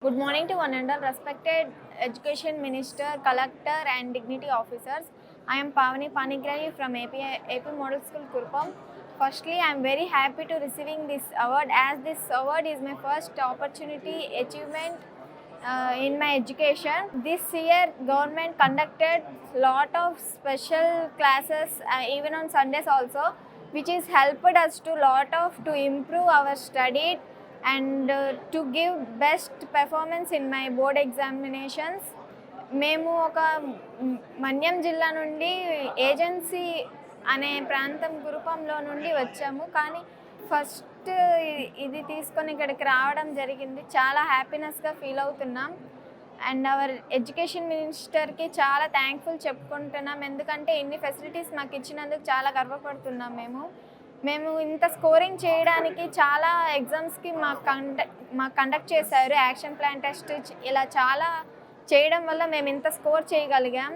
Good morning to one and all respected Education Minister, Collector and Dignity Officers. I am Pavani Panigrani from AP Model School, Kurpam. Firstly, I am very happy to receiving this award as this award is my first opportunity achievement in my education. This year, government conducted lot of special classes even on Sundays also, which is helped us to improve our study and to give best performance in my board examinations. మేము ఒక మన్యం జిల్లా నుండి agency అనే ప్రాంతం గురుపంలో నుండి వచ్చాము. కానీ first ఇది తీసుకొని ఇక్కడికి రావడం జరిగింది. చాలా హ్యాపీనెస్గా ఫీల్ అవుతున్నాం. అండ్ అవర్ ఎడ్యుకేషన్ మినిస్టర్కి చాలా థ్యాంక్ఫుల్ చెప్పుకుంటున్నాం. ఎందుకంటే ఇన్ని ఫెసిలిటీస్ మాకు ఇచ్చినందుకు చాలా గర్వపడుతున్నాం. మేము ఇంత స్కోరింగ్ చేయడానికి చాలా ఎగ్జామ్స్కి మాకు కండక్ట్ చేశారు. యాక్షన్ ప్లాన్ టెస్ట్ ఇలా చాలా చేయడం వల్ల మేము ఇంత స్కోర్ చేయగలిగాం.